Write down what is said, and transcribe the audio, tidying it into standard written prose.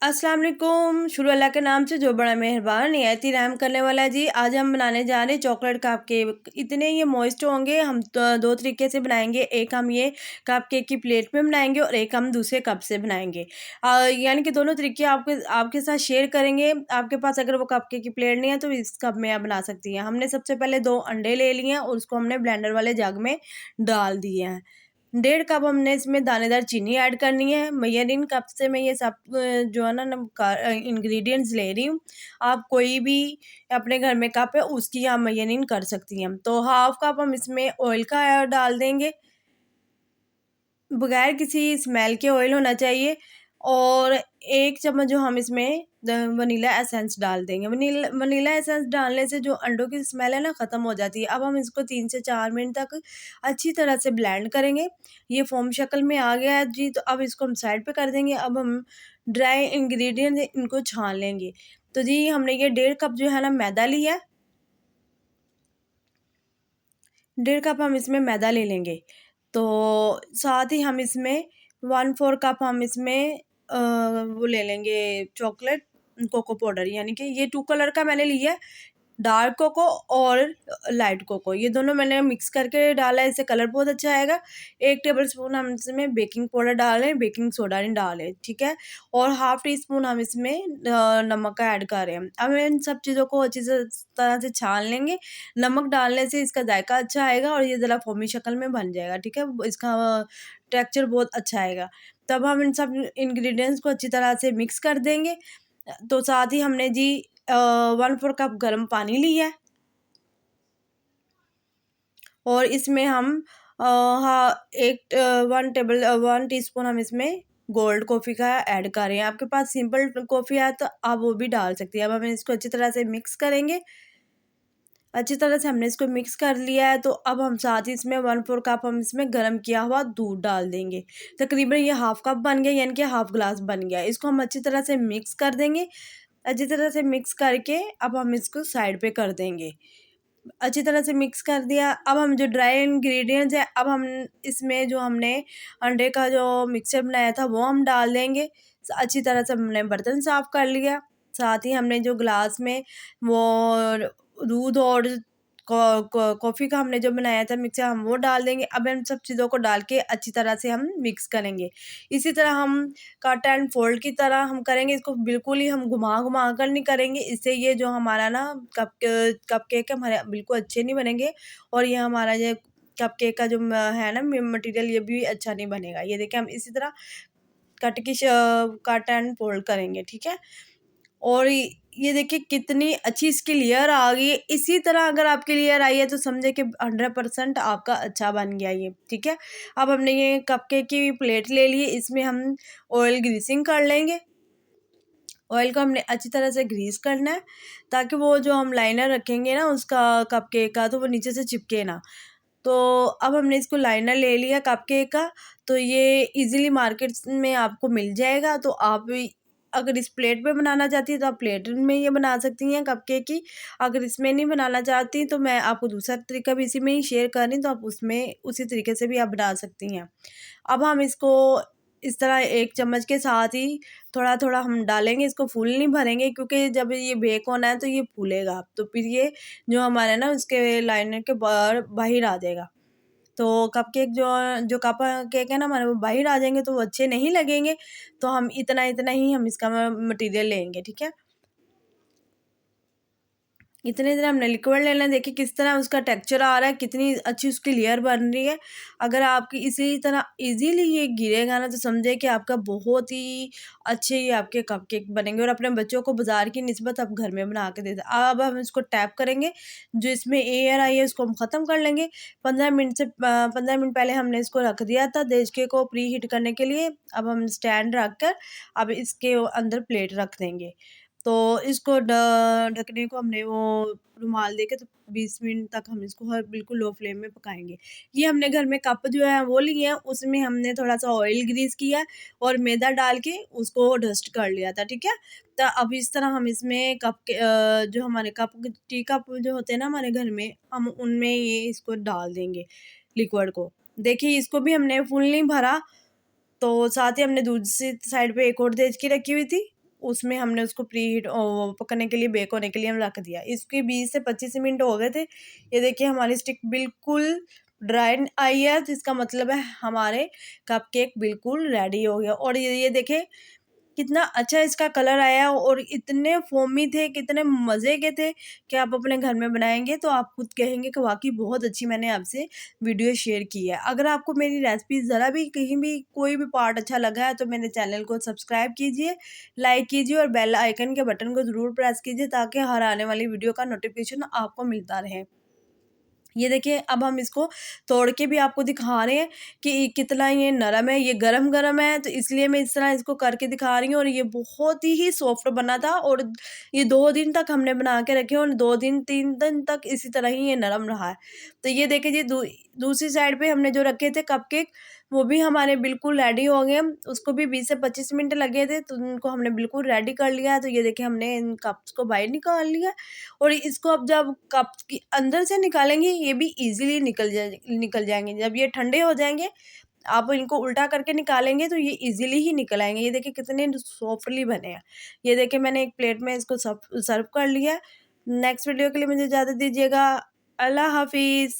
अस्सलाम वालेकुम। शुरू अल्लाह के नाम से जो बड़ा मेहरबान निहायती रहम करने वाला है। जी आज हम बनाने जा रहे हैं चॉकलेट कप केक। इतने ये मॉइस्ट होंगे। हम तो दो तरीके से बनाएंगे। एक हम ये कप केक की प्लेट में बनाएंगे और एक हम दूसरे कप से बनाएंगे। यानी कि दोनों तरीके आपके आपके साथ शेयर करेंगे। आपके पास अगर वो कप केक की प्लेट नहीं है तो इस कप में आप बना सकती हैं। हमने सबसे पहले 2 अंडे ले लिए हैं और उसको हमने ब्लेंडर वाले जग में डाल दिए हैं। 1.5 कप हमने इसमें दानेदार चीनी ऐड करनी है। मेजरिंग कप से मैं ये सब जो है ना इंग्रेडिएंट्स ले रही हूँ। आप कोई भी अपने घर में कप है उसकी आप मेजरिंग कर सकती हैं। तो हाफ कप हम इसमें ऑयल का डाल देंगे। बगैर किसी स्मेल के ऑयल होना चाहिए। और 1 चम्मच जो हम इसमें वनीला एसेंस डाल देंगे। वनीला एसेंस डालने से जो अंडों की स्मेल है ना ख़त्म हो जाती है। अब हम इसको 3 से 4 मिनट तक अच्छी तरह से ब्लेंड करेंगे। ये फ़ोम शक्ल में आ गया है जी, तो अब इसको हम साइड पे कर देंगे। अब हम ड्राई इंग्रेडिएंट्स इनको छान लेंगे। तो जी हमने ये 1.5 कप जो है ना मैदा लिया है। 1.5 कप हम इसमें मैदा ले लेंगे। तो साथ ही हम इसमें 1/4 कप हम इसमें वो ले लेंगे चॉकलेट कोको पाउडर। यानी कि ये 2 कलर का मैंने लिया है, डार्क कोको और लाइट कोको। ये दोनों मैंने मिक्स करके डाला है, इससे कलर बहुत अच्छा आएगा। 1 टेबलस्पून हम इसमें बेकिंग पाउडर डाल रहे हैं, बेकिंग सोडा नहीं डाल रहे, ठीक है। और हाफ टी स्पून हम इसमें नमक का ऐड कर रहे हैं। अब इन सब चीज़ों को अच्छी तरह से छान लेंगे। नमक डालने से इसका जायका अच्छा आएगा और ये ज़रा फोमी शक्ल में बन जाएगा, ठीक है। इसका टेक्सचर बहुत अच्छा आएगा। तब हम इन सब इंग्रेडिएंट्स को अच्छी तरह से मिक्स कर देंगे। तो साथ ही हमने जी 1/4 कप गर्म पानी लिया है और इसमें हम हाँ 1 टीस्पून हम इसमें गोल्ड कॉफ़ी का ऐड कर रहे हैं। आपके पास सिंपल कॉफ़ी है तो आप वो भी डाल सकती हैं। अब हम इसको अच्छी तरह से मिक्स करेंगे। अच्छी तरह से हमने इसको मिक्स कर लिया है। तो अब हम साथ ही इसमें 1/4 कप हम इसमें गर्म किया हुआ दूध डाल देंगे। तकरीबन ये हाफ कप बन गया, यानी कि हाफ ग्लास बन गया। इसको हम अच्छी तरह से मिक्स कर देंगे। अच्छी तरह से मिक्स करके अब हम इसको साइड पे कर देंगे। अच्छी तरह से मिक्स कर दिया। अब हम जो ड्राई इंग्रेडिएंट्स हैं, अब हम इसमें जो हमने अंडे का जो मिक्सचर बनाया था वो हम डाल देंगे। अच्छी तरह से हमने बर्तन साफ़ कर लिया। साथ ही हमने जो ग्लास में वो दूध और कॉफ़ी का हमने जो बनाया था मिक्सचर, हम वो डाल देंगे। अब इन सब चीज़ों को डाल के अच्छी तरह से हम मिक्स करेंगे। इसी तरह हम कट एंड फोल्ड की तरह हम करेंगे। इसको बिल्कुल ही हम घुमा-घुमा कर नहीं करेंगे। इससे ये जो हमारा ना कपकेक है हमारे बिल्कुल अच्छे नहीं बनेंगे और ये हमारा ये कपकेक का जो है ना मटेरियल ये भी अच्छा नहीं बनेगा। ये देखिए हम इसी तरह कट एंड फोल्ड करेंगे, ठीक है। और ये देखिए कितनी अच्छी इसकी लेयर आ गई है। इसी तरह अगर आपकी लेयर आई है तो समझे कि 100% आपका अच्छा बन गया ये, ठीक है। अब हमने ये कपकेक की प्लेट ले ली है, इसमें हम ऑयल ग्रीसिंग कर लेंगे। ऑयल को हमने अच्छी तरह से ग्रीस करना है ताकि वो जो हम लाइनर रखेंगे ना उसका कपकेक का, तो वो नीचे से चिपके ना। तो अब हमने इसको लाइनर ले लिया कपकेक का। तो ये इजीली मार्केट्स में आपको मिल जाएगा। तो आप अगर इस प्लेट पे बनाना चाहती हैं तो आप प्लेट में ये बना सकती हैं कपकेक की। अगर इसमें नहीं बनाना चाहती तो मैं आपको दूसरा तरीका भी इसी में ही शेयर कर रही हूँ, तो आप उसमें उसी तरीके से भी आप बना सकती हैं। अब हम इसको इस तरह 1 चम्मच के साथ ही थोड़ा-थोड़ा हम डालेंगे। इसको फुल नहीं भरेंगे क्योंकि जब ये बेक होना है तो ये फूलेगा। तो फिर ये जो हमारा ना उसके लाइनर के बाहर आ जाएगा। तो कपकेक जो जो कप केक है ना हमारे वो बाहर आ जाएँगे तो वो अच्छे नहीं लगेंगे। तो हम इतना-इतना ही हम इसका मटीरियल लेंगे, ठीक है। इतने इतना हमने लिक्विड लेना है। देखिए किस तरह उसका टेक्सचर आ रहा है, कितनी अच्छी उसकी लेयर बन रही है। अगर आपकी इसी तरह इजीली ये गिरेगा ना तो समझे कि आपका बहुत ही अच्छे ये आपके कपकेक बनेंगे और अपने बच्चों को बाजार की निस्बत आप घर में बना के दे दें। अब हम इसको टैप करेंगे, जो इसमें एयर आई है उसको हम ख़त्म कर लेंगे। 15 मिनट पहले हमने इसको रख दिया था देचके को प्री हीट करने के लिए। अब हम स्टैंड रख कर अब इसके अंदर प्लेट रख देंगे। तो इसको ढकने को हमने वो रुमाल देके तो 20 मिनट तक हम इसको हर बिल्कुल लो फ्लेम में पकाएँगे। ये हमने घर में कप जो है वो लिए हैं, उसमें हमने थोड़ा-सा ऑयल ग्रीस किया और मैदा डाल के उसको डस्ट कर लिया था, ठीक है? तो अब इस तरह हम इसमें जो हमारे टी कप जो होते हैं ना हमारे घर में, हम उनमें ये इसको डाल देंगे लिक्विड को। देखिए इसको भी हमने फुल नहीं भरा। तो साथ ही हमने दूसरी साइड पे एक और देचकी रखी हुई थी। उसमें हमने उसको प्री हीट पकने के लिए, बेक होने के लिए हम रख दिया। इसके 20 से 25 मिनट हो गए थे। ये देखिए हमारी स्टिक बिल्कुल ड्राई आई है, तो इसका मतलब है हमारे कपकेक बिल्कुल रेडी हो गया। और ये देखिए कितना अच्छा इसका कलर आया और इतने फोमी थे, कितने मज़े के थे कि आप अपने घर में बनाएँगे तो आप खुद कहेंगे कि वाक़ई बहुत अच्छी मैंने आपसे वीडियो शेयर की है। अगर आपको मेरी रेसिपी ज़रा भी कहीं भी कोई भी पार्ट अच्छा लगा है तो मेरे चैनल को सब्सक्राइब कीजिए, लाइक कीजिए और बेल आइकन के बटन को ज़रूर प्रेस कीजिए ताकि हर आने वाली वीडियो का नोटिफिकेशन आपको मिलता रहे। ये देखिए अब हम इसको तोड़ के भी आपको दिखा रहे हैं कि कितना ये नरम है। ये गरम-गरम है तो इसलिए मैं इस तरह इसको करके दिखा रही हूँ और ये बहुत ही सॉफ्ट बना था और ये 2 दिन तक हमने बना के रखे और 2 दिन 3 दिन तक इसी तरह ही ये नरम रहा है। तो ये देखिए जी दूसरी साइड पे हमने जो रखे थे कपकेक वो भी हमारे बिल्कुल रेडी हो गए। उसको भी 20 से 25 मिनट लगे थे तो उनको हमने बिल्कुल रेडी कर लिया है। तो ये देखिए हमने इन कप्स को बाहर निकाल लिया और इसको अब जब कप के अंदर से निकालेंगे ये भी इजीली निकल जाएंगे। जब ये ठंडे हो जाएंगे आप इनको उल्टा करके निकालेंगे तो ये इजीली ही निकल आएंगे। ये देखिए कितने सॉफ्टली बने हैं। ये देखिए मैंने एक प्लेट में इसको सर्व कर लिया है। नेक्स्ट वीडियो के लिए मुझे इजाज़त दीजिएगा। अल्लाह हाफिज़।